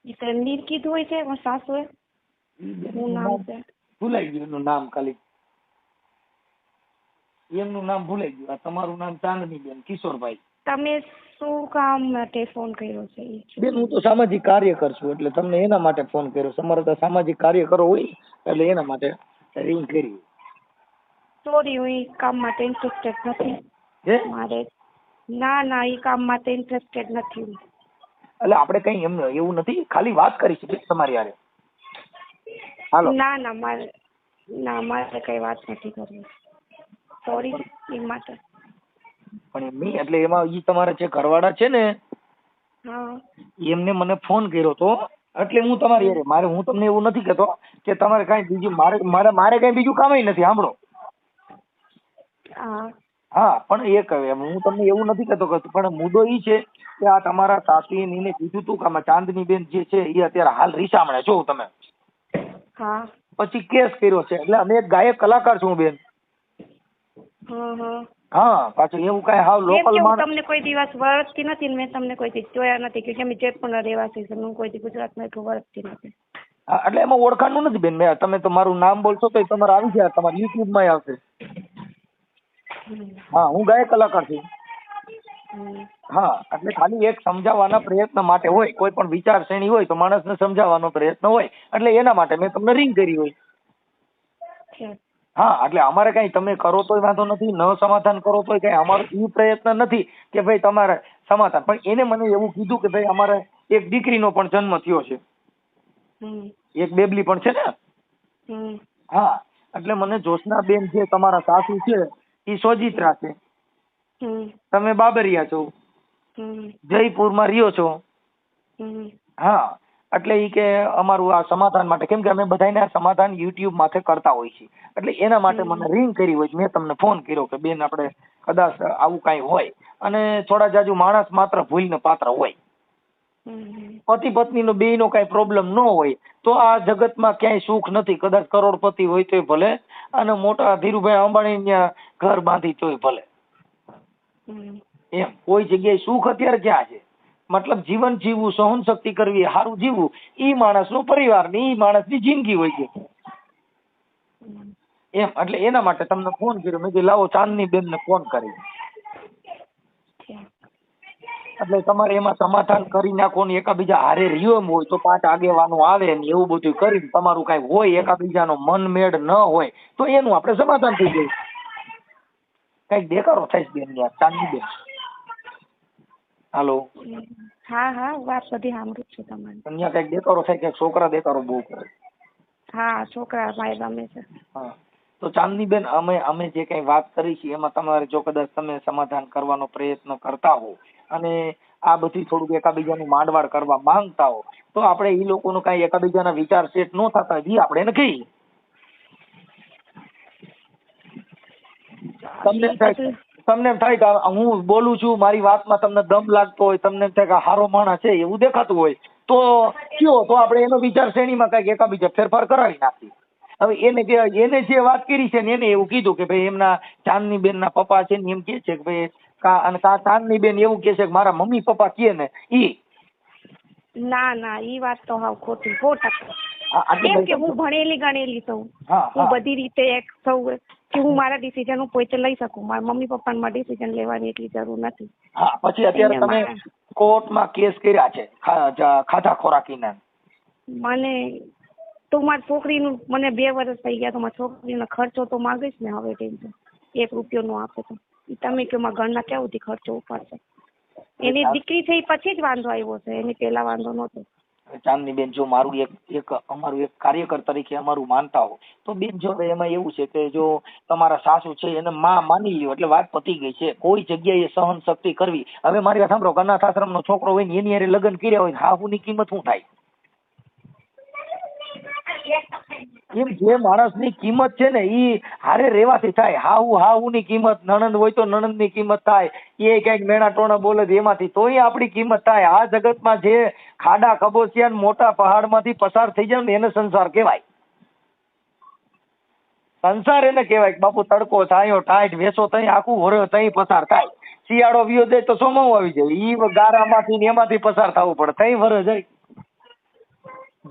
એ તો એમની કીધું હોય છે પણ સાસુએ શું નામ છે? ભૂલાઈ ગયું એનું નામ, ખાલી એમનું નામ ભૂલાઈ ગયું. આ તમારું નામ ચાંદનીબેન કિશોરભાઈ. તમે શું કામ માટે ફોન કર્યો છે? બેન હું તો સામાજિક કાર્યકર છું એટલે તમને એના માટે ફોન કર્યો. તમારે તો સામાજિક કાર્યકરો હોય એટલે એના માટે રિંગ કરી. સોરી હું એ કામ માટે ઇન્ટરેસ્ટેડ નથી. હે મારે ના એ કામ માટે ઇન્ટરેસ્ટેડ નથી. એટલે આપણે કઈ એમ એવું નથી, ખાલી વાત કરી છે તમારી હારે. હાલો. ના મારે કઈ વાત નથી કરવી. સોરી એ માટે. પણ એમ નહીં, એટલે એમાં ઈ તમારા જે ઘરવાળા છે ને હા. એમને મને ફોન કર્યો તો એટલે હું તમારી હારે, મારે હું તમને એવું નથી કહેતો કે તમારે કઈ બીજું મારે કઈ બીજું કામ નથી. સાંભળો. હા. હા પણ એ કહે હું તમને એવું નથી કહેતો, પણ મુદ્દો ઈ છે કે આ તમારા સાસુએ નીને કીધું તું કે આમાં ચાંદની બેન જે છે એ અત્યારે હાલ રીસામણે છો તમે. હા. પછી કેસ કર્યો છે એટલે અમે એક ગાયક કલાકાર છું બેન. હા પાછું એવું કઈ હાવ એમ લોકલ કે હું માણસ. તમને કોઈ દિવસ વળગતી નથી ને મેં તમને કોઈ દિવસ જોયા નથી કે અમે જયપુરના રહેવાસી છે. હું કોઈ દિવસ ગુજરાતમાં એટલું વળગતી નથી. હા એટલે એમાં ઓળખાણનું નથી બેન. મેં તમે તો મારું નામ બોલશો તો તમારે આવી જાય, તમારા યુટ્યુબમાં આવશે. હા હું ગાયક કલાકાર છું. હા એટલે ખાલી એક સમજાવવાના પ્રયત્ન માટે હોય, કોઈ પણ વિચાર શ્રેણી હોય તો માણસને સમજાવવાનો પ્રયત્ન હોય એટલે એના માટે મેં તમને રિંગ કરી હોય. હા એટલે અમારે કઈ તમે કરો તોય વાંધો નથી, ન સમાધાન કરો તોય કઈ અમારો એ પ્રયત્ન નથી કે ભાઈ તમારે સમાધાન. પણ એને મને એવું કીધું કે ભાઈ અમારે એક દીકરીનો પણ જન્મ થયો છે, એક બેબલી પણ છે ને. હા એટલે મને જોશનાબેન જે તમારા સાસુ છે એ સોજિત્રા છે, તમે બાબરિયા છો, જયપુરમાં રહ્યો છો. હા એટલે ઈ કે અમારું આ સમાધાન માટે, કેમ કે અમે બધાને સમાધાન યુટ્યુબ માથે કરતા હોય છે એટલે એના માટે મને રિંગ કરી હોય. મેં તમને ફોન કર્યો કે બેન આપણે કદાચ આવું કઈ હોય અને થોડા જાજુ માણસ માત્ર ભૂલને પાત્ર હોય, પતિ પત્નીનો બેયનો કઈ પ્રોબ્લેમ ન હોય તો આ જગતમાં ક્યાંય સુખ નથી. કદાચ કરોડપતિ હોય તોય ભલે અને મોટા ધીરુભાઈ અંબાણી ત્યાં ઘર બાંધી તોય ભલે. એમ કોઈ જગ્યાએ સુખ અત્યારે ક્યાં છે? મતલબ જીવન જીવવું, સહન શક્તિ કરવી, સારું જીવવું, ઈ માણસનો પરિવાર ને ઈ માણસની જિંદગી હોય છે એમ. એટલે એના માટે તમને ફોન કર્યો. મેં કીધું લાવો ચાંદની બેન ને ફોન કરી. એટલે તમારે એમાં સમાધાન કરી નાખો ને એકાબીજા હારે રહ્યો એમ હોય તો 5 આગેવાનો આવે ને એવું બધું કરીને તમારું કઈ હોય એકાબીજાનો મનમેળ ન હોય તો એનું આપણે સમાધાન થઈ જાય. કઈક દેખાડો થાય બેન યાર ચાંદની બેન. હાલો, હા હા વાત બધી સાંભળું છું તમારી. અહીંયા કઈક દેકારો થાય, કઈક છોકરા દેકારો બહુ કરે. હા છોકરા ભાઈ ગમે છે. હા, તો ચાંદનીબેન, અમે જે કઈ વાત કરી છે એમાં તમારે જો કદાચ તમે સમાધાન કરવાનો પ્રયત્ન કરતા હો અને આ બધી થોડુંક એકાબીજાનું માંડવાડ કરવા માંગતા હો તો આપણે ઈ લોકોનું કઈ એકાબીજાના વિચાર સેટ ન થતા ઈ આપણે એને કહીએ. તમને એમ થાય કે હું બોલું છું, મારી વાતમાં તમને દમ લાગતો હોય, તમને એમ થાય કે હારો માણસ છે એવું દેખાતું હોય તો કયો, તો આપણે એનો વિચાર શ્રેણીમાં કઈક એકાબીજા ફેરફાર કરાવી નાખીએ. હવે એને જે વાત કરી છે ને એને એવું કીધું કે ભાઈ એમના ચાંદનીબેનના પપ્પા છે ને એમ કે છે કે ભાઈ ચાંદનીબેન એવું કે છે કે મારા મમ્મી પપ્પા કે ને ઈ. ના ના ઈ વાત તો હાવ ખોટી 100%. કેમ કે હું ભણેલી ગણેલી છું, હું બધી રીતે એક છું કે હું મારા ડિસિઝન હું પોતે લઈ શકું. મારા મમ્મી પપ્પાને ડિસિઝન લેવાની એટલી જરૂર નથી. હા, પછી અત્યારે તમે કોર્ટમાં કેસ કર્યા છે ખાધા ખોરાકીના. મને તો મારી છોકરીનું મને 2 વર્ષ થઈ ગયા તો મારી છોકરીનો ખર્ચો તો માંગીશ ને હવે ટેન્શન 1 રૂપિયો નો આપે તો તમે કે મારા ઘરના કેવું થી ખર્ચો ઉપાડશે. એની દીકરી છે એ પછી જ વાંધો આવ્યો છે, એની પેલા વાંધો નહોતો. ચાંદનીબેન, જો મારું અમારું એક કાર્યકર તરીકે અમારું માનતા હો તો બેન જો એમાં એવું છે કે જો તમારા સાસુ છે એને માં માની લ્યો એટલે વાત પતી ગઈ છે. કોઈ જગ્યાએ સહન શક્તિ કરવી. હવે મારી વાત સાંભળો, અનાથ આશ્રમનો છોકરો હોય ને એની હારે લગ્ન કર્યા હોય હાહુની કિંમત શું થાય? એમ જે માણસની કિંમત છે ને ઈ હારે રેવાથી થાય. હાહુની કિંમત, નણંદ હોય તો નણંદની કિંમત થાય, એ કઈક મેણા ટોણા બોલે એમાંથી તોય આપણી કિંમત થાય. આ જગતમાં જે ખાડા ખબોચિયા મોટા પહાડમાંથી પસાર થઈ જાય ને એને સંસાર કહેવાય. સંસાર એને કહેવાય બાપુ. તડકો છાયો ટાઈટ વેસો તઈ આખું વરસ તઈ પસાર થાય. શિયાળો વિયો જાય તો સોમાવું આવી જાય, ઈ ગારામાંથી ને એમાંથી પસાર થવું પડે, તઈ વરસ જાય.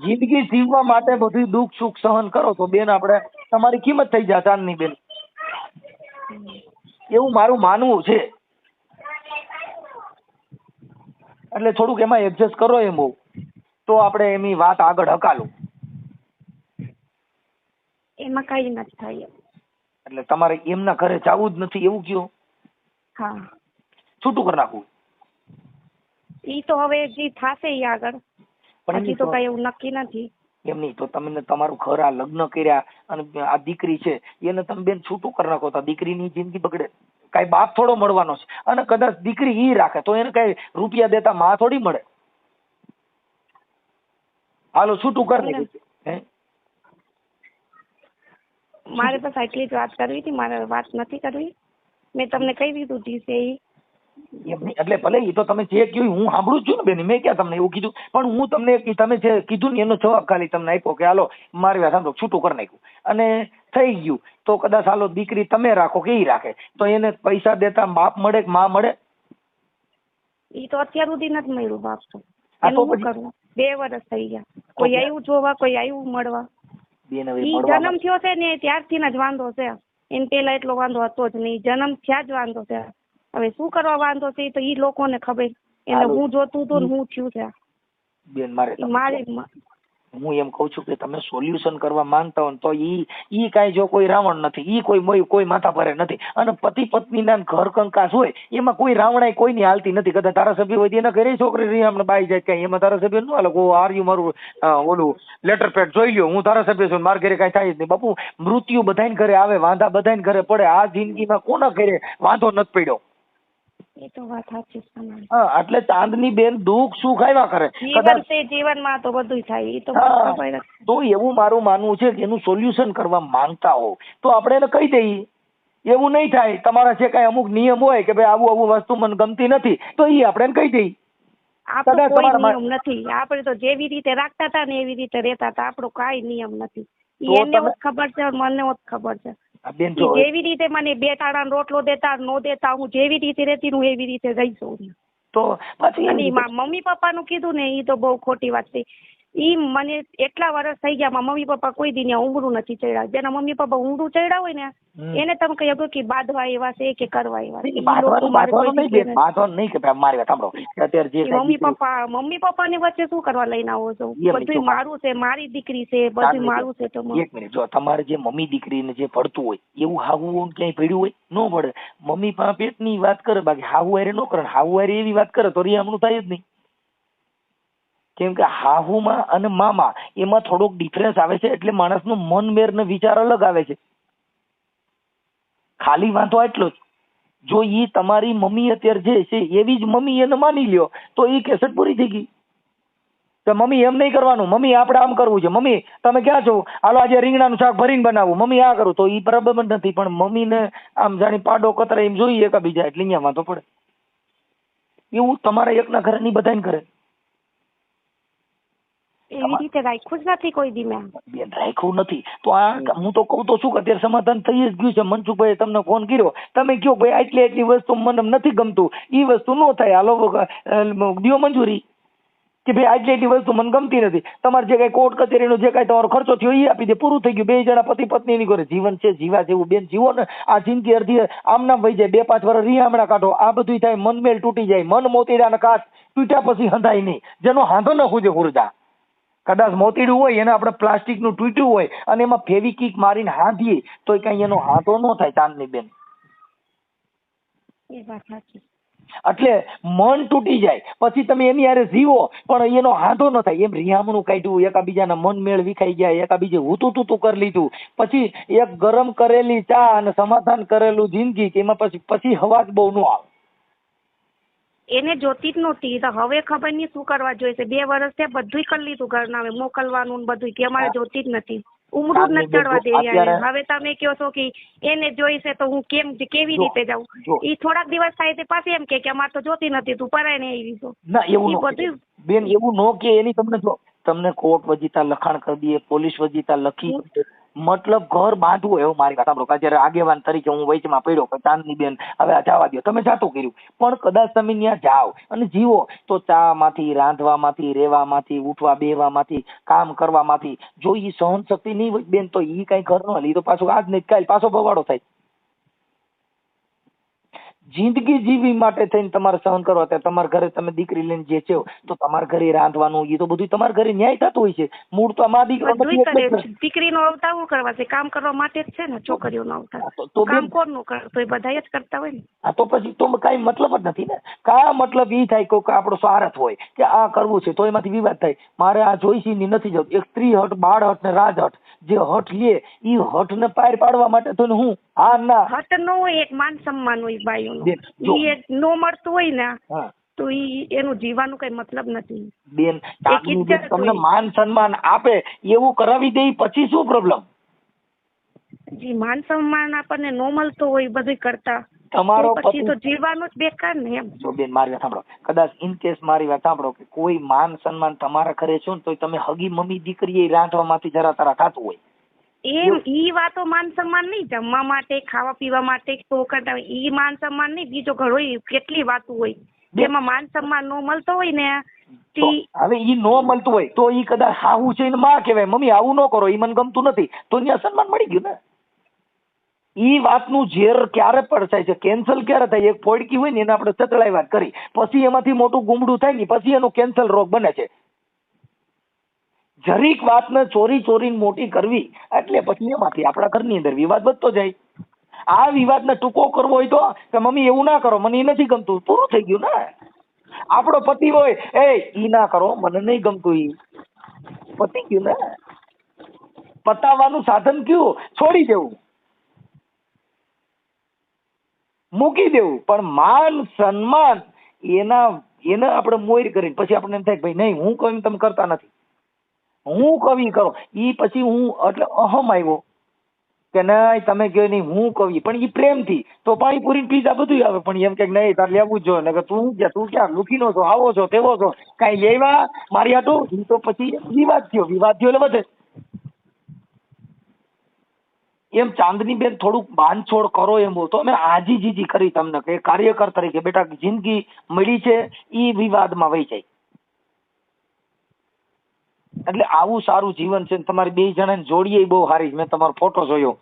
જિંદગી જીવવા માટે બધું દુઃખ સુખ સહન કરો તો બેન આપણે તમારી કિંમત થઈ જાય ચાંદનીબેન, એવું મારું માનવું છે. એટલે થોડુંક એમાં એડજસ્ટ કરો એમ બહુ તો આપણે એની વાત આગળ હકાલું. એમાં કઈ નથી થાય. એટલે તમારે એમના ઘરે જવું જ નથી એવું કયો? હા, છૂટું કરી નાખવું. ઈ તો હવે જે થાશે ઈ આગળ, હજી તો કઈ એવું નક્કી નથી. એમ નહીં તો તમે તમારું ઘર આ લગ્ન કર્યા અને આ દીકરી છે એને તમે બેન છૂટું કરી નાખો તો દીકરીની જિંદગી બગડે. કઈ બાપ થોડો મળવાનો છે, અને કદાચ દીકરી ઈ રાખે તો એને કઈ રૂપિયા દેતા માં થોડી મળે. હાલો છૂટું કરી નાખી. મારે બસ આટલી જ વાત કરવી હતી, મારે વાત નથી કરવી. મેં તમને કહી દીધું છે ઈ. એટલે ભલે એ તો તમે જે કહ્યું હું સાંભળું છું ને બેન, મેં ક્યાં તમને એવું કીધું, પણ હું તમને તમે જે કીધું ને એનો જવાબ ખાલી તમને આપ્યો કે હાલો મારી વાત સાંભળો છૂટું કરી નાખ્યું અને થઈ ગયું તો કદાચ હાલો દીકરી તમે રાખો કે ઈ રાખે તો એને પૈસા દેતા બાપ મળે કે માં મળે? ઈ તો અત્યાર સુધી નથી મળ્યું બાપ તો. એનું શું કરવું? 2 વર્ષ થઈ ગયા, કોઈ આવ્યું જોવા, કોઈ આવ્યું મળવા. ઈ જન્મ થયો છે ને ત્યારથી જ વાંધો છે, એને પેલા એટલો વાંધો હતો જ નહીં, જન્મ થયા જ વાંધો છે. હવે શું કરવા વાંધો છે તો ઈ લોકોને ખબર, એને હું જોતું હતું ને હું થયું છે બેન. મારે હું એમ કઉ છું કે તમે સોલ્યુશન કરવા માંગતા હોય તો ઈ કાંઈ જો કોઈ રાવણ નથી, ઈ કોઈ માથા ભરે નથી, અને પતિ પત્નીના ઘર કંકાસ હોય એમાં કોઈ રાવણાઈ કોઈની હાલતી નથી. કદાચ ધારાસભ્ય હોય એના ઘરે છોકરી આપણે બાઈ જાય કઈ, એમાં ધારાસભ્ય ન હાલે. આર્યું મારું ઓલું લેટર પેડ જોઈ લ્યો, હું ધારાસભ્ય છું મારા ઘરે કઈ થાય જ નહીં. બાપુ મૃત્યુ બધાને ઘરે આવે, વાંધા બધાને ઘરે પડે. આ જિંદગીમાં કોના ઘરે વાંધો નથી પડ્યો? એ તો વાત સાચી છે તમારી. હા, એટલે ચાંદનીબેન દુઃખ સુખ આવ્યા કરે. જીવનમાં તો બધું થાય, એ તો ખબર. તો એવું મારું માનવું છે કે એનું સોલ્યુશન કરવા માંગતા હો તો આપણે એને કહી દઈએ. એવું નહીં થાય, તમારા જે કઈ અમુક નિયમ હોય કે ભાઈ આવું વસ્તુ મને ગમતી નથી તો એ આપણે કહી દઈએ. આપણો કોઈ નિયમ નથી, આપણે તો જેવી રીતે રાખતા હતા ને એવી રીતે રહેતા હતા, આપણો કાંઈ નિયમ નથી. એને ખબર છે, મને ખબર છે. જેવી રીતે મને 2 ટાણા રોટલો દેતા નો દેતા, હું જેવી રીતે રહેતી હું એવી રીતે રહીશું. તો પછી મમ્મી પપ્પાનું કીધું ને એ તો બહુ ખોટી વાત છે. ઈ મને એટલા વર્ષ થઈ ગયા મારા મમ્મી પપ્પા કોઈ દી ઊંઘરું નથી ચડ્યા. જેના મમ્મી પપ્પા ઊંઘરું ચડ્યા હોય ને એને તમે કહી શકો કે બાંધવા એવા છે કે કરવા એવા છે. મમ્મી પપ્પા ની વચ્ચે શું કરવા લઈને આવો છો? બધું મારું છે, મારી દીકરી છે, બધું મારું છે. તો એક મિનિટ, જો તમારે જે મમ્મી દીકરીને જે પડતું હોય એવું હાહુ ક્યાંય પડ્યું હોય ન પડે. મમ્મી પપ્પા પેટની વાત કરે, બાકી હાહુ હારે ન કરે. હાહુ હારે એવી વાત કરે તો રિયામણું થાય જ નહીં. કેમ કે હાહુમાં અને મામા એમાં થોડોક ડિફરન્સ આવે છે, એટલે માણસનું મન મેર ને વિચાર અલગ આવે છે. ખાલી વાંધો એટલો જ, જો ઈ તમારી મમ્મી અત્યારે જે છે એવી જ મમ્મી એને માની લ્યો તો ઈ કેસેટ પૂરી થઈ ગઈ. તો મમ્મી એમ નહીં કરવાનું, મમ્મી આપણે આમ કરવું છે, મમ્મી તમે ક્યાં છો, હાલો આજે રીંગણાનું શાક ભરીને બનાવું, મમ્મી આ કરું, તો ઈ બરાબર નથી. પણ મમ્મીને આમ જાણી પાડો કતરા એમ જોઈએ એકબીજા, એટલે અહીંયા વાંધો પડે. એવું તમારા એકના ઘરે નહીં બધાને કરે. એવી રીતે રાખ્યું જ નથી કોઈ દી મેં. બેન રાખ્યું નથી તો આ હું તો કહું તો શું કે અત્યારે સમાધાન થઈ જ ગયું છે. મનસુખભાઈ તમને ફોન કર્યો, તમે કયો ભાઈ એટલી વસ્તુ મને નથી ગમતું, ઈ વસ્તુ ન થાય, હાલો દિયો મંજૂરી કે ભાઈ એટલી વસ્તુ મને ગમતી નથી. તમારે જે કઈ કોર્ટ કચેરીનો જે કઈ તમારો ખર્ચો થયો એ આપી દે, પૂરું થઈ ગયું. 2 જણા પતિ પત્ની ની કરે, જીવન છે જીવા જેવું બેન જીવો ને. આ જિંદગી અડધી આમ નામ વહી જાય, 2-5 વર્ષ રિહામણા કાઢો, આ બધું થાય, મનમેલ તૂટી જાય. મન મોતીડાના કાચ તૂટ્યા પછી હંધાય નહીં, જેનો હાંધો ન ખૂજે હુરજા. કદાચ મોતીડું હોય એને આપણે પ્લાસ્ટિક નું તૂટ્યું હોય અને એમાં ફેવિકિક મારીને હાંધીએ તો કઈ એનો હાથો ન થાય. ચાંદની બેન એ વાત સાચી. એટલે મન તૂટી જાય પછી તમે એની હારે જીવો પણ એનો હાથો ન થાય. એમ રિહામણું કાઢ્યું, એકાબીજાના મન મેળ વિખાઈ ગયા, એકાબીજે હુતું તું કરી લીધું, પછી એક ગરમ કરેલી ચા અને સમાધાન કરેલું જિંદગી એમાં પછી હવા જ બહુ ન આવે. એને જોતી જ નહોતી, તો હવે ખબર નહીં શું કરવા જોઈએ છે. 2 વર્ષ થયા, બધું કરી લીધું ઘરના મોકલવાનું બધું, કે અમારે જોતી જ નથી, ઉમરું જ નથી ચડવા દે. હવે તમે કહો છો કે એને જોઈ છે તો હું કેવી રીતે જાઉં? એ થોડાક દિવસ થાય તે પાછી એમ કે અમારે તો જોતી નથી, તું પરાય ને આવી છો. ના એવું બધું બેન એવું નો કે એની તમને કોર્ટ વજીતા લખાણ કરી દઈએ, પોલીસ વજીતા લખી, મતલબ ઘર બાંધવું એવું. મારી વાત સાંભળો, જયારે આગેવાન તરીકે હું વચમાં પડ્યો કે ચાંદની બેન હવે જવા દો, તમે જાતું કર્યું, પણ કદાચ તમે ત્યાં જાઓ અને જીવો તો ચા માંથી, રાંધવામાંથી, રેવામાંથી, ઉઠવા બેહવામાંથી, કામ કરવામાંથી જો ઈ સહન શક્તિ નહીં હોય બેન તો ઈ કઈ ઘર ન હલી, તો પાછું આજ નહીં કાલ પાછો બવાડો થાય. જિંદગી જીવી માટે થઈને તમારે સહન કરવા, ત્યારે તમારા ઘરે તમે દીકરી લઈને જે છો તો તમારા ઘરે રાંધવાનું એ તો બધું તમારા ઘરે ન્યાય થતું હોય છે. મૂળ તો અમારા દીકરીનો અવતાર શું કરવા છે? કામ કરવા માટે જ છે ને છોકરીઓનો અવતાર. તો કામ કોનું કરતો હોય? બધા જ કરતા હોય ને. હા તો પછી તો કઈ મતલબ જ નથી ને. કા મતલબ ઈ થાય કે આપણો સ્વાર્થ હોય કે આ કરવું છે તો એમાંથી વિવાદ થાય. મારે આ જોઈશી ની નથી જતું. એક સ્ત્રી હટ, બાળ હટ ને રાજ હટ, જે હટ લે ઈ હટ ને પાર પાડવા માટે તો હું હા ના હટ ન હોય, એક માન સન્માન હોય બાઈઓનું, ઈ એક નો મળતું હોય ને તો ઈ એનું જીવવાનું કઈ મતલબ નથી બેન. તમને માન સન્માન આપે એવું કરાવી દે પછી શું પ્રોબ્લેમ? જી માન સન્માન આપણને નો મળતો હોય બધું કરતા તમારો પછી તો જીવવાનું જ બેકાર ને એમ. જો બેન મારી વાત સાંભળો, કદાચ ઇન કેસ મારી વાત સાંભળો કે કોઈ માન સન્માન તમારા ઘરે છો ને તો તમે હગી મમ્મી દીકરી રાંધવામાંથી જરા તારા થતું હોય એમ. ઈ વાતો માન સન્માન નહીં, જમવા માટે, ખાવા પીવા માટે તો કરતા હોય ઈ માન સન્માન નહીં. બીજો ઘણો કેટલી વાતો હોય જેમાં માન સન્માન નો મળતો હોય ને. હવે ઈ નો મળતું હોય તો ઈ કદાચ હાહુ છે ને માં કહેવાય, મમ્મી આવું ન કરો, ઈ મને ગમતું નથી, તો ત્યાં સન્માન મળી ગયું ને. ઈ વાતનું ઝેર ક્યારે પડસાય છે, કેન્સલ ક્યારે થાય? એક ફોડકી હોય ને એને આપણે સતળાઈ વાત કરી, પછી એમાંથી મોટું ગુમડું થાય ને પછી એનો કેન્સલ રોગ બને છે. જરીક વાતને ચોરીને મોટી કરવી એટલે પછી એમાંથી આપણા ઘરની અંદર વિવાદ વધતો જાય. આ વિવાદને ટૂંકો કરવો હોય તો કે મમ્મી એવું ના કરો, મને એ નથી ગમતું, પૂરું થઈ ગયું ને. આપણો પતિ હોય ઈ ના કરો, મને નહીં ગમતું, ઈ પતી ગયું ને. પતાવવાનું સાધન કયું? છોડી દેવું, મૂકી દેવું. પણ માન સન્માન એને આપણે મોર કરીને પછી આપણે એમ થાય ભાઈ નહીં હું કહું તમે કરતા નથી, હું કવિ કરો. ઈ પછી હું એટલે અહમ આવ્યો કે નહીં તમે કહો નહીં હું કવિ, પણ ઈ પ્રેમથી તો પાણીપુરી પીઝા બધું આવે, પણ એમ કે નહીં તારે લેવું જ જોઈએ ને તું ક્યાં લુખીનો છો, આવો છો તેવો છો, કઈ લેવા મારી આટું. ઈ તો પછી વિવાદ થયો એટલે વધે. એમ ચાંદની બેન થોડુંક બાંધછોડ કરો એમ તો અમે આજીજી કરી તમને કે કાર્યકર તરીકે બેટા જિંદગી મળી છે ઈ વિવાદમાં વહી જાય. એટલે આવું સારું જીવન છે ને તમારી બે જણાને જોડીએ બહુ સારી. મેં તમારો ફોટો જોયો,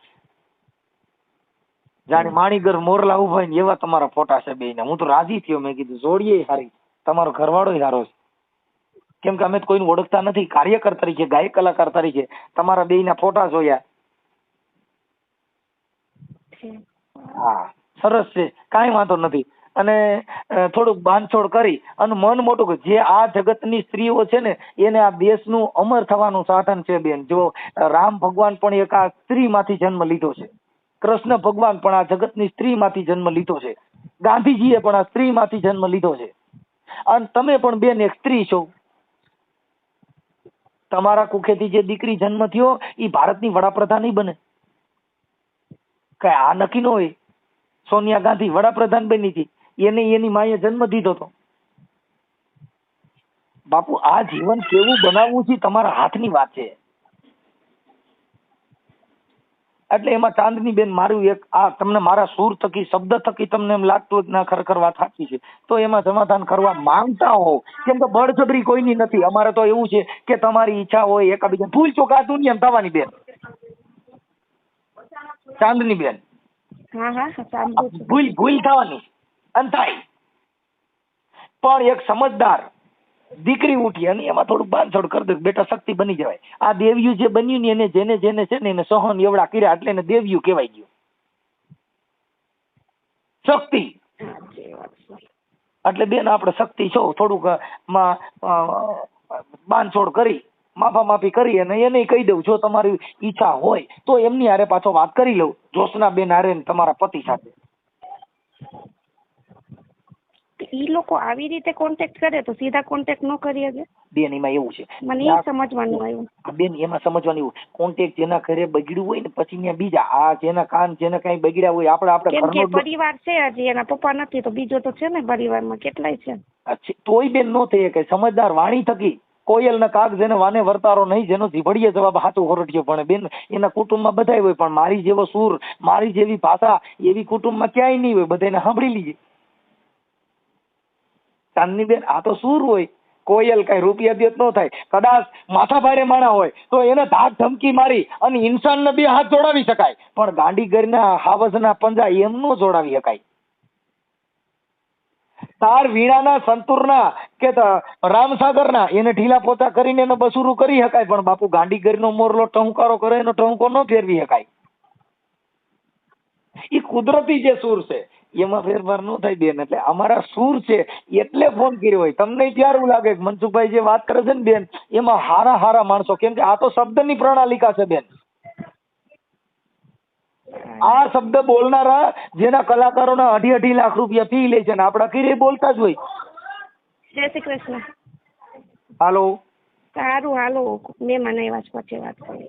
જાણે માણીગર મોરલા ઉભા હોય ને એવા તમારા ફોટા છે બેયના. હું તો રાજી થયો, મેં કીધું જોડીએ સારી, તમારો ઘરવાળો સારો છે. કેમ કે અમે તો કોઈને ઓળખતા નથી, કાર્યકર તરીકે, ગાયક કલાકાર તરીકે તમારા બેયના ફોટા જોયા. હા સરસ છે, કાંઈ વાંધો નથી. અને થોડુંક બાંધછોડ કરી અને મન મોટું કે જે આ જગતની સ્ત્રીઓ છે ને એને આ દેશનું અમર થવાનું સાધન છે બેન. જો રામ ભગવાન પણ એક આ સ્ત્રીમાંથી જન્મ લીધો છે, કૃષ્ણ ભગવાન પણ આ જગતની સ્ત્રીમાંથી જન્મ લીધો છે, ગાંધીજીએ પણ આ સ્ત્રીમાંથી જન્મ લીધો છે, અને તમે પણ બેન એક સ્ત્રી છો. તમારા કુખેથી જે દીકરી જન્મ થયો એ ભારતની વડાપ્રધાન નહીં બને, કઈ આ નક્કી ન હોય. સોનિયા ગાંધી વડાપ્રધાન બની હતી, એને એની માએ જન્મ દીધો હતો. બાપુ આ જીવન કેવું બનાવવું છે તમારા હાથની વાત છે. એટલે એમાં ચાંદની બેન મારું એક આ તમને મારા સુર થકી શબ્દ થકી તમને એમ લાગતું હોય કે ના ખરેખર વાત સાચી છે, તો એમાં સમાધાન કરવા માંગતા હો. કેમ કે બળજબરી કોઈની નથી. અમારે તો એવું છે કે તમારી ઈચ્છા હોય એકાબીજા ભૂલ ચોક આ દુનિયા થવાની બેન. ચાંદની બેન ભૂલ થવાની અને થાય, પણ એક સમજદાર દીકરી ઉઠી અને એમાં થોડુંક બાંધછોડ કરી દે, બેટા શક્તિ બની જવાય. આ દેવ્યું જે બન્યું ને એને જેને જેને છે ને એને સહન એવડા કર્યા એટલે એને દેવ્યું કહેવાય ગયું, શક્તિ. એટલે બેન આપણે શક્તિ છો, થોડુંક બાંધછોડ કરી માફા માફી કરી અને એને કહી દઉં જો તમારી ઈચ્છા હોય તો એમની હારે પાછો વાત કરી લઉં, જોશના બેન હારે તમારા પતિ સાથે. ઈ લોકો આવી રીતે કોન્ટેક્ટ કરે તો સીધા કોન્ટેક્ટ ન કરીએ કે બેન? એમાં એવું છે, મને એ સમજવાનું આવ્યું બેન. એમાં સમજવાનું એવું, કોન્ટેક્ટ જેના ઘરે બગડ્યું હોય ને પછી ત્યાં બીજા આ જેના કાન જેના કઈ બગડ્યા હોય આપણે કેમ કે પરિવાર છે હજી, એના પપ્પા નથી તો બીજો તો છે ને પરિવારમાં કેટલાય છે. તોય બેન નો થઈ કે સમજદાર વાણી થકી કોયલ ના કાગ જેને વાને વર્તારો નહીં, જેનો જીભડીએ જવાબ હાથું હોરઠ્યો પણ બેન એના કુટુંબમાં બધાય હોય, પણ મારી જેવો સૂર મારી જેવી ભાષા એવી કુટુંબમાં ક્યાંય નહીં હોય, બધાને સાંભળી લીધી. ચાંદની બેન આ તો સૂર હોય, કોયલ કઈ રૂપિયા દેત ન થાય. કદાચ માથા ભારે માણા હોય તો એને ધાક ધમકી મારી અને ઇન્સાનને બે હાથ જોડાવી શકાય, પણ ગાંડીગરના હાવજના પંજા એમ નો જોડાવી શકાય. તાર વીણાના સંતુરના કે રામસાગરના એને ઢીલા પોતા કરીને એને બસુરું કરી શકાય, પણ બાપુ ગાંડીગરનો મોરલો ટહુકારો કરે એનો ટહુકો ન ફેરવી શકાય. એ કુદરતી જે સૂર છે એમાં ફેરફાર ન થાય બેન. એટલે અમારા સૂર છે એટલે ફોન કર્યો હોય. તમને ત્યારે એવું લાગે કે મનસુખભાઈ જે વાત કરે છે ને બેન એમાં હારા હારા માણસો, કેમ કે આ તો શબ્દની પ્રણાલિકા છે બેન. આ શબ્દ બોલનારા જેના કલાકારોના 2.5 લાખ રૂપિયા ફી લે છે ને આપડા કીરે બોલતા જ હોય. જય શ્રી કૃષ્ણ. હાલો સારું હાલો, મેં મને વાત પછી વાત કરી.